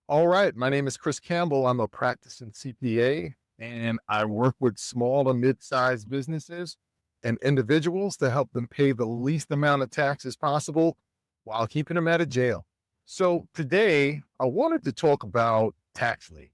All right. My name is Chris Campbell. I'm a practicing CPA and I work with small to mid-sized businesses and individuals to help them pay the least amount of taxes possible while keeping them out of jail. So today I wanted to talk about tax liens.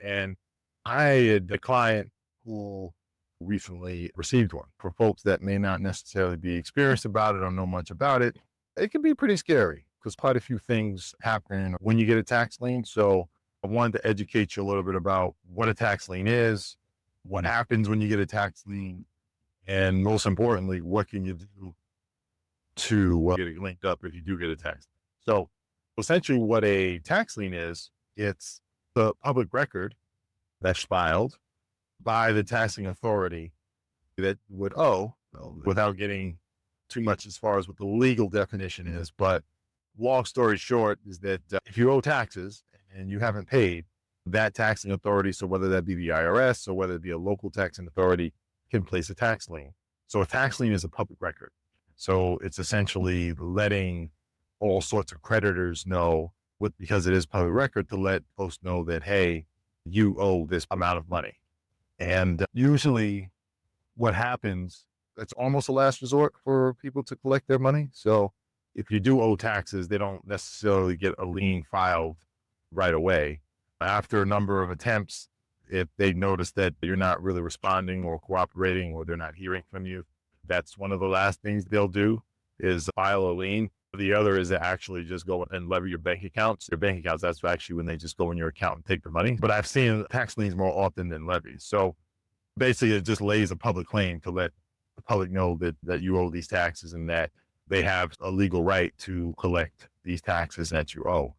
And I had a client who recently received one. For folks that may not necessarily be experienced about it or know much about it, it can be pretty scary because quite a few things happen when you get a tax lien. So I wanted to educate you a little bit about what a tax lien is, what happens when you get a tax lien, and most importantly, what can you do to get it linked up if you do get a tax lien. So essentially what a tax lien is, it's the public record that's filed by the taxing authority that would owe, without getting too much as far as what the legal definition is. But long story short is that if you owe taxes and you haven't paid, that taxing authority, so whether that be the IRS or whether it be a local taxing authority, can place a tax lien. So a tax lien is a public record. So it's essentially letting all sorts of creditors know, because it is public record, to let folks know that, hey, you owe this amount of money. And usually what happens, it's almost a last resort for people to collect their money. So if you do owe taxes, they don't necessarily get a lien filed right away. After a number of attempts, if they notice that you're not really responding or cooperating, or they're not hearing from you, that's one of the last things they'll do, is file a lien. The other is to actually just go and levy your bank accounts. Your bank accounts, that's actually when they just go in your account and take the money. But I've seen tax liens more often than levies. So basically it just lays a public claim to let the public know that you owe these taxes and that they have a legal right to collect these taxes that you owe.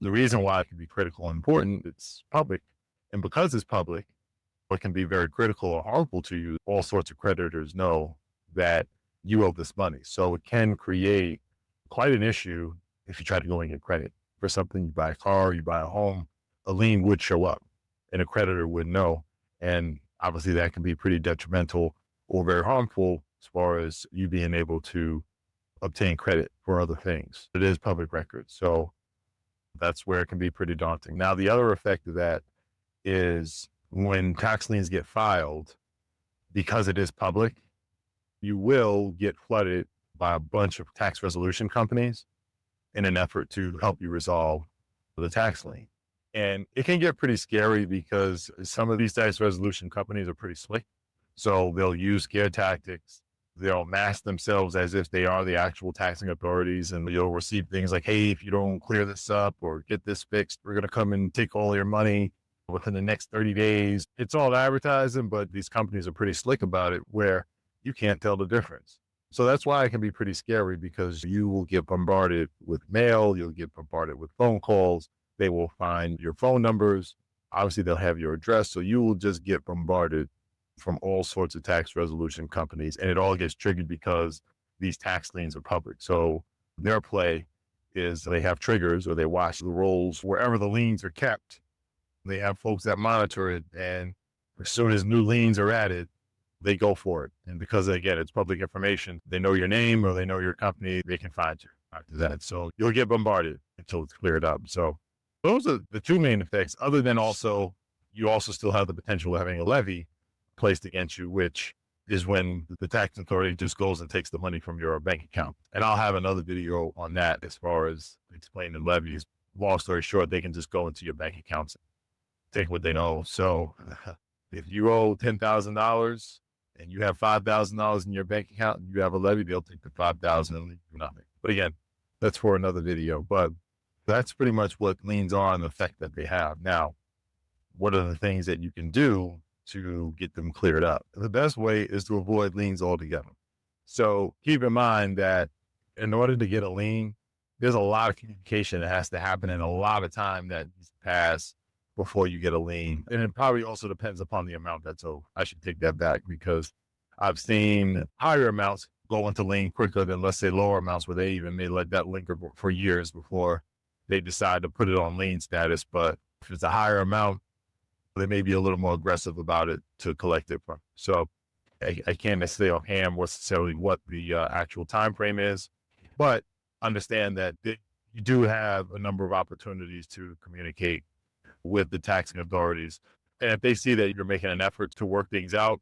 The reason why it can be critical and important, it's public. And because it's public, what can be very critical or harmful to you, all sorts of creditors know that you owe this money. So it can create quite an issue if you try to go and get credit for something. You buy a car, you buy a home, a lien would show up and a creditor would know. And obviously that can be pretty detrimental or very harmful as far as you being able to obtain credit for other things. It is public record. So that's where it can be pretty daunting. Now, the other effect of that is when tax liens get filed, because it is public, you will get flooded by a bunch of tax resolution companies in an effort to help you resolve the tax lien. And it can get pretty scary because some of these tax resolution companies are pretty slick. So they'll use scare tactics. They'll mask themselves as if they are the actual taxing authorities, and you'll receive things like, hey, if you don't clear this up or get this fixed, we're going to come and take all your money within the next 30 days. It's all advertising, but these companies are pretty slick about it where you can't tell the difference. So that's why it can be pretty scary, because you will get bombarded with mail. You'll get bombarded with phone calls. They will find your phone numbers. Obviously, they'll have your address. So you will just get bombarded from all sorts of tax resolution companies. And it all gets triggered because these tax liens are public. So their play is they have triggers, or they watch the rolls wherever the liens are kept. They have folks that monitor it. And as soon as new liens are added, they go for it. And because, again, it's public information, they know your name or they know your company, they can find you after that. So you'll get bombarded until it's cleared up. So those are the two main effects, other than also, you also still have the potential of having a levy placed against you, which is when the tax authority just goes and takes the money from your bank account. And I'll have another video on that as far as explaining levies. Long story short, they can just go into your bank accounts and take what they know. So if you owe $10,000 and you have $5,000 in your bank account and you have a levy, they'll take the $5,000 and leave you nothing. But again, that's for another video. But that's pretty much what liens are and the effect that they have. Now, what are the things that you can do to get them cleared up? The best way is to avoid liens altogether. So keep in mind that in order to get a lien, there's a lot of communication that has to happen and a lot of time that needs to pass before you get a lien. And it probably also depends upon the amount that's owed. I should take that back, because I've seen higher amounts go into lien quicker than, let's say, lower amounts where they even may let that linger for years before they decide to put it on lien status. But if it's a higher amount, they may be a little more aggressive about it to collect it from. So I can't say offhand necessarily what the actual time frame is, but understand that you do have a number of opportunities to communicate with the taxing authorities. And if they see that you're making an effort to work things out,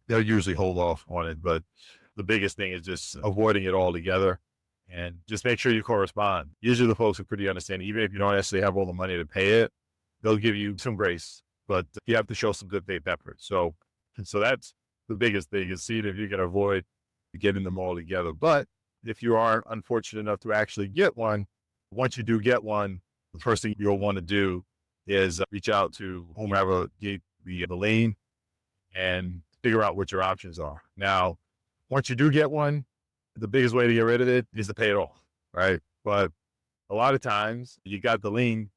they'll usually hold off on it. But the biggest thing is just avoiding it altogether and just make sure you correspond. Usually the folks are pretty understanding. Even if you don't actually have all the money to pay it, they'll give you some grace, but you have to show some good faith effort. So that's the biggest thing, is seeing if you can avoid getting them all together. But if you are unfortunate enough to actually get one, once you do get one, the first thing you'll want to do is reach out to whomever gave the lien and figure out what your options are. Now, once you do get one, the biggest way to get rid of it is to pay it off, right? But a lot of times you got the lien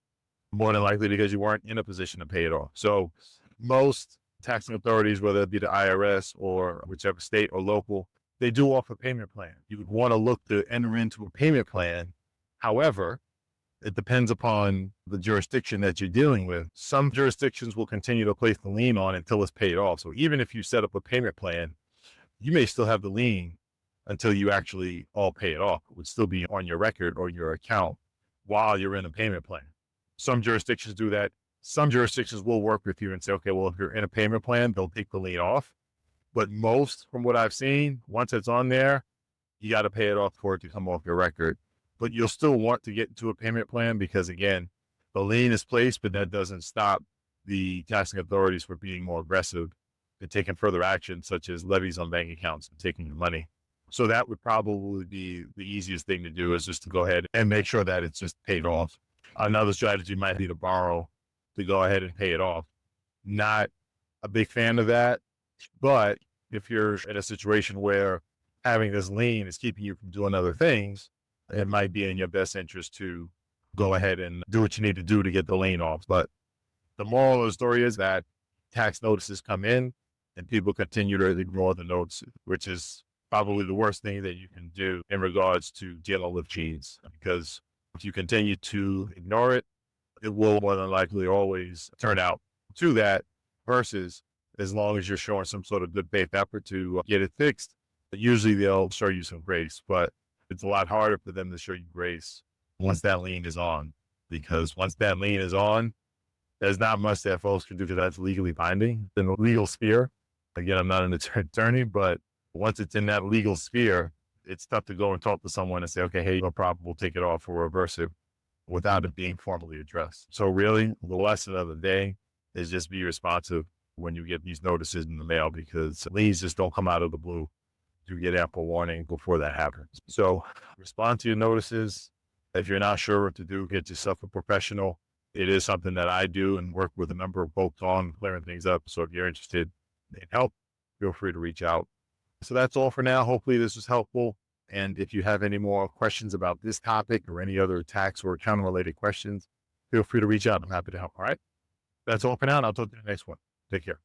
more than likely because you weren't in a position to pay it off. So most taxing authorities, whether it be the IRS or whichever state or local, they do offer a payment plan. You would want to look to enter into a payment plan. However, it depends upon the jurisdiction that you're dealing with. Some jurisdictions will continue to place the lien on until it's paid off. So even if you set up a payment plan, you may still have the lien until you actually all pay it off. It would still be on your record or your account while you're in a payment plan. Some jurisdictions do that. Some jurisdictions will work with you and say, okay, well, if you're in a payment plan, they'll take the lien off. But most, from what I've seen, once it's on there, you got to pay it off for it to come off your record. But you'll still want to get into a payment plan because, again, the lien is placed, but that doesn't stop the taxing authorities from being more aggressive and taking further action, such as levies on bank accounts and taking your money. So that would probably be the easiest thing to do, is just to go ahead and make sure that it's just paid off. Another strategy might be to borrow to go ahead and pay it off. Not a big fan of that, but if you're in a situation where having this lien is keeping you from doing other things, it might be in your best interest to go ahead and do what you need to do to get the lien off. But the moral of the story is that tax notices come in and people continue to ignore the notices, which is probably the worst thing that you can do in regards to dealing with cheese. Because if you continue to ignore it, it will more than likely always turn out to that, versus as long as you're showing some sort of good faith effort to get it fixed, usually they'll show you some grace. But it's a lot harder for them to show you grace once that lien is on, because once that lien is on, there's not much that folks can do because that's legally binding in the legal sphere. Again, I'm not an attorney, but once it's in that legal sphere, it's tough to go and talk to someone and say, okay, hey, no problem, we'll take it off or reverse it without it being formally addressed. So really, the lesson of the day is just be responsive when you get these notices in the mail, because liens just don't come out of the blue. You get ample warning before that happens. So respond to your notices. If you're not sure what to do, get yourself a professional. It is something that I do and work with a number of folks on clearing things up. So if you're interested in help, feel free to reach out. So that's all for now. Hopefully this was helpful. And if you have any more questions about this topic or any other tax or accounting related questions, feel free to reach out. I'm happy to help. All right. That's all for now. And I'll talk to you in the next one. Take care.